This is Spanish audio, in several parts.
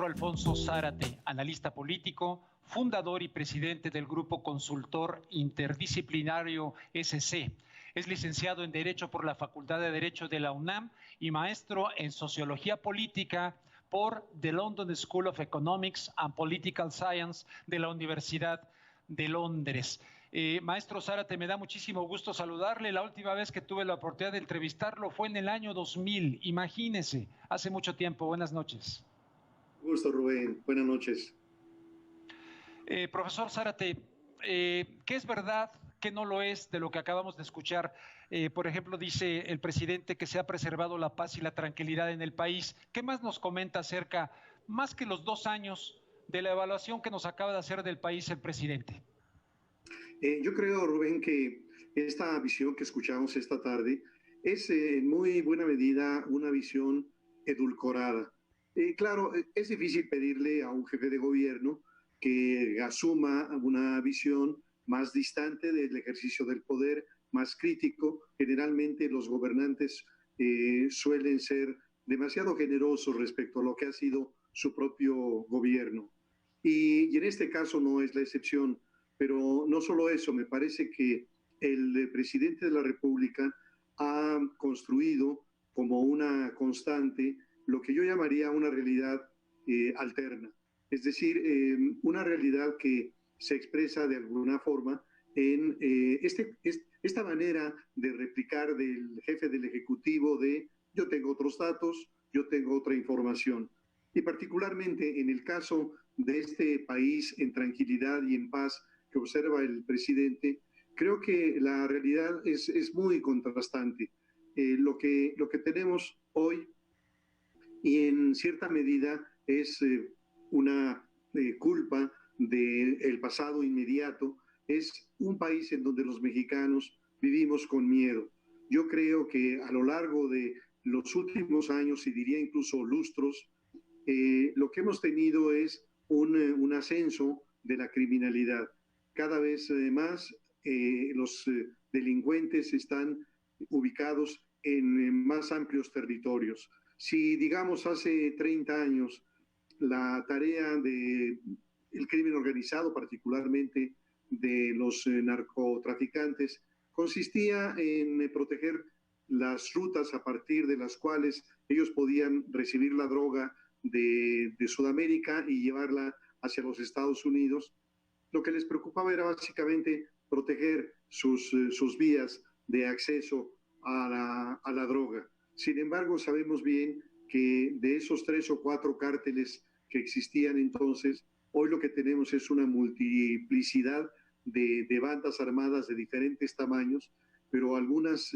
maestro Alfonso Zárate, analista político, fundador y presidente del Grupo Consultor Interdisciplinario SC. Es licenciado en Derecho por la Facultad de Derecho de la UNAM y maestro en Sociología Política por The London School of Economics and Political Science de la Universidad de Londres. Maestro Zárate, me da muchísimo gusto saludarle. La última vez que tuve la oportunidad de entrevistarlo fue en el año 2000. Imagínese, hace mucho tiempo. Buenas noches. Gusto, Rubén. Buenas noches. Profesor Zárate, ¿qué es verdad, qué no lo es de lo que acabamos de escuchar? Por ejemplo, dice el presidente que se ha preservado la paz y la tranquilidad en el país. ¿Qué más nos comenta acerca, más que los 2 años, de la evaluación que nos acaba de hacer del país el presidente? Yo creo, Rubén, que esta visión que escuchamos esta tarde es en muy buena medida una visión edulcorada. Claro, es difícil pedirle a un jefe de gobierno que asuma una visión más distante del ejercicio del poder, más crítico. Generalmente los gobernantes suelen ser demasiado generosos respecto a lo que ha sido su propio gobierno. Y en este caso no es la excepción. Pero no solo eso, me parece que el presidente de la República ha construido como una constante lo que yo llamaría una realidad alterna. Es decir, una realidad que se expresa de alguna forma en esta manera de replicar del jefe del Ejecutivo de yo tengo otros datos, yo tengo otra información. Y particularmente en el caso de este país en tranquilidad y en paz que observa el presidente, creo que la realidad es muy contrastante. Lo que tenemos hoy, y en cierta medida es una culpa del pasado inmediato, es un país en donde los mexicanos vivimos con miedo. Yo creo que a lo largo de los últimos años, y diría incluso lustros, lo que hemos tenido es un ascenso de la criminalidad. Cada vez más los delincuentes están ubicados en más amplios territorios. Si, digamos, hace 30 años la tarea del crimen organizado, particularmente de los narcotraficantes, consistía en proteger las rutas a partir de las cuales ellos podían recibir la droga de Sudamérica y llevarla hacia los Estados Unidos, lo que les preocupaba era básicamente proteger sus vías de acceso a la droga. Sin embargo, sabemos bien que de esos 3 o 4 cárteles que existían entonces, hoy lo que tenemos es una multiplicidad de bandas armadas de diferentes tamaños, pero algunas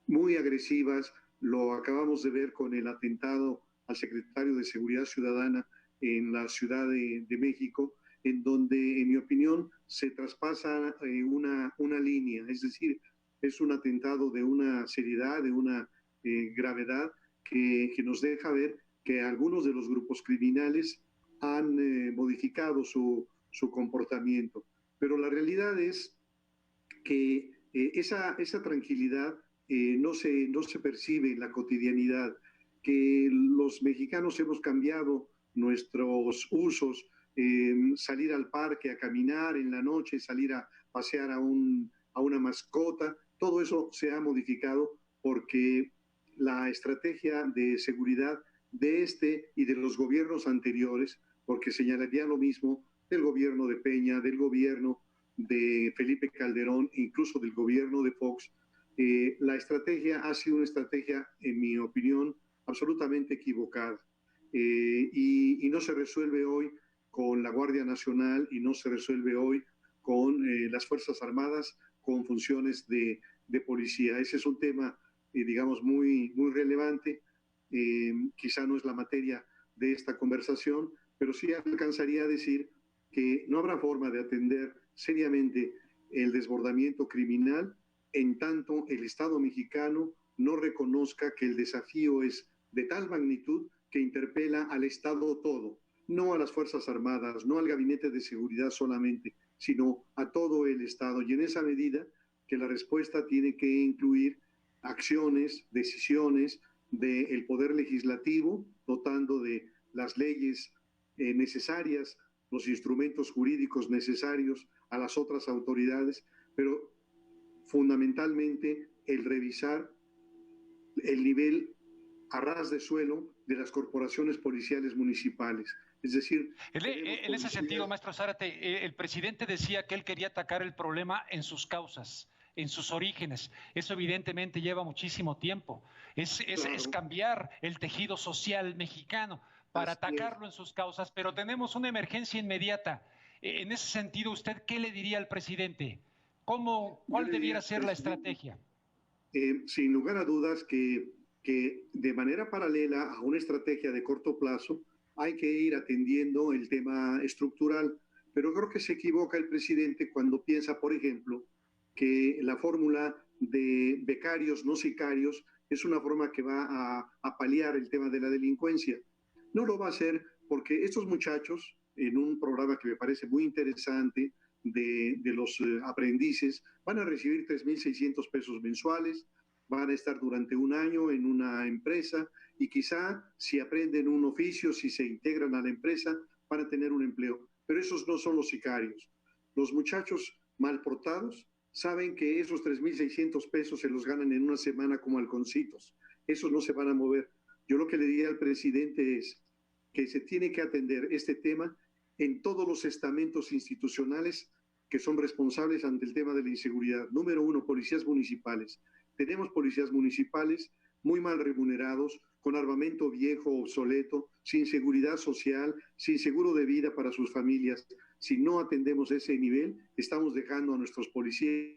muy agresivas. Lo acabamos de ver con el atentado al secretario de Seguridad Ciudadana en la Ciudad de México, en donde, en mi opinión, se traspasa una línea, es decir, es un atentado de una seriedad, de una gravedad que nos deja ver que algunos de los grupos criminales han modificado su comportamiento. Pero la realidad es que esa tranquilidad no se percibe en la cotidianidad, que los mexicanos hemos cambiado nuestros usos, salir al parque a caminar en la noche, salir a pasear a una mascota, todo eso se ha modificado porque la estrategia de seguridad de este y de los gobiernos anteriores, porque señalaría lo mismo del gobierno de Peña, del gobierno de Felipe Calderón, incluso del gobierno de Fox, la estrategia ha sido una estrategia, en mi opinión, absolutamente equivocada. Y no se resuelve hoy con la Guardia Nacional y no se resuelve hoy con las Fuerzas Armadas con funciones de policía. Ese es un tema, digamos, muy relevante. Quizá no es la materia de esta conversación, pero sí alcanzaría a decir que no habrá forma de atender seriamente el desbordamiento criminal en tanto el Estado mexicano no reconozca que el desafío es de tal magnitud que interpela al Estado todo, no a las Fuerzas Armadas, no al Gabinete de Seguridad solamente, sino a todo el Estado. Y en esa medida que la respuesta tiene que incluir acciones, decisiones del Poder Legislativo, dotando de las leyes necesarias, los instrumentos jurídicos necesarios a las otras autoridades, pero fundamentalmente el revisar el nivel a ras de suelo de las corporaciones policiales municipales. Es decir, en ese sentido, maestro Zárate, el presidente decía que él quería atacar el problema en sus causas, en sus orígenes. Eso evidentemente lleva muchísimo tiempo. Es cambiar el tejido social mexicano para atacarlo en sus causas, pero tenemos una emergencia inmediata. En ese sentido, ¿usted qué le diría al presidente? ¿Cuál debiera ser la estrategia? Sin lugar a dudas que de manera paralela a una estrategia de corto plazo hay que ir atendiendo el tema estructural, pero creo que se equivoca el presidente cuando piensa, por ejemplo, que la fórmula de becarios no sicarios es una forma que va a paliar el tema de la delincuencia. No lo va a hacer porque estos muchachos, en un programa que me parece muy interesante de los aprendices, van a recibir 3,600 pesos mensuales, van a estar durante un año en una empresa y quizá si aprenden un oficio, si se integran a la empresa, van a tener un empleo. Pero esos no son los sicarios. Los muchachos mal portados saben que esos 3,600 pesos se los ganan en una semana como halconcitos. Esos no se van a mover. Yo lo que le diría al presidente es que se tiene que atender este tema en todos los estamentos institucionales que son responsables ante el tema de la inseguridad. Número uno, policías municipales. Tenemos policías municipales muy mal remunerados, con armamento viejo, obsoleto, sin seguridad social, sin seguro de vida para sus familias. Si no atendemos ese nivel, estamos dejando a nuestros policías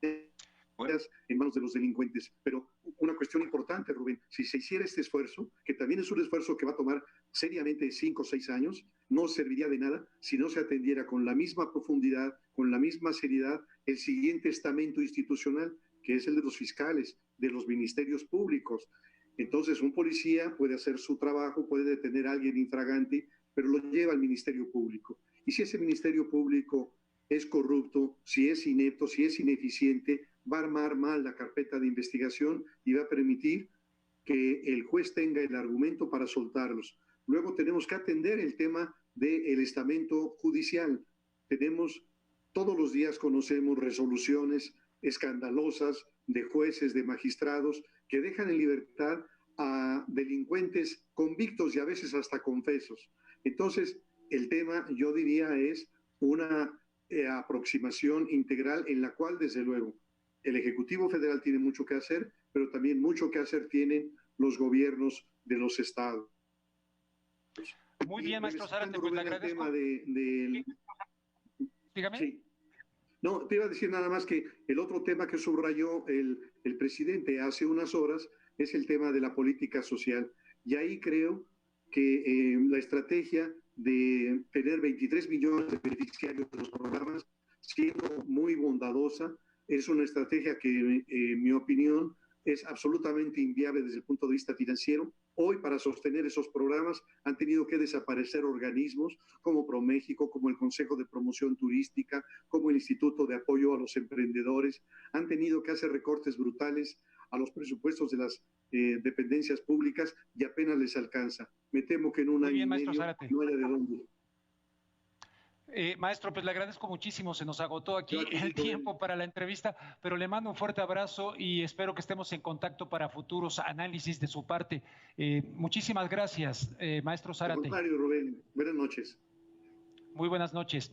en manos de los delincuentes. Pero una cuestión importante, Rubén, si se hiciera este esfuerzo, que también es un esfuerzo que va a tomar seriamente 5 o 6 años, no serviría de nada si no se atendiera con la misma profundidad, con la misma seriedad, el siguiente estamento institucional, que es el de los fiscales, de los ministerios públicos. Entonces, un policía puede hacer su trabajo, puede detener a alguien infragante, pero lo lleva al Ministerio Público. Y si ese Ministerio Público es corrupto, si es inepto, si es ineficiente, va a armar mal la carpeta de investigación y va a permitir que el juez tenga el argumento para soltarlos. Luego tenemos que atender el tema del estamento judicial. Todos los días conocemos resoluciones escandalosas de jueces, de magistrados, que dejan en libertad a delincuentes convictos y a veces hasta confesos. Entonces, el tema, yo diría, es una aproximación integral en la cual, desde luego, el Ejecutivo Federal tiene mucho que hacer, pero también mucho que hacer tienen los gobiernos de los estados. Muy bien, maestro Zárate, pues le agradezco. Dígame. Sí. No, te iba a decir nada más que el otro tema que subrayó el presidente hace unas horas es el tema de la política social. Y ahí creo que la estrategia de tener 23 millones de beneficiarios de los programas, siendo muy bondadosa, es una estrategia que, en mi opinión, es absolutamente inviable desde el punto de vista financiero. Hoy, para sostener esos programas, han tenido que desaparecer organismos como ProMéxico, como el Consejo de Promoción Turística, como el Instituto de Apoyo a los Emprendedores. Han tenido que hacer recortes brutales a los presupuestos de las dependencias públicas y apenas les alcanza. Me temo que en un año y medio no haya de dónde. Maestro, pues le agradezco muchísimo, se nos agotó aquí el tiempo para la entrevista, pero le mando un fuerte abrazo y espero que estemos en contacto para futuros análisis de su parte. Muchísimas gracias, maestro Zárate. Al contrario, Rubén, buenas noches. Muy buenas noches.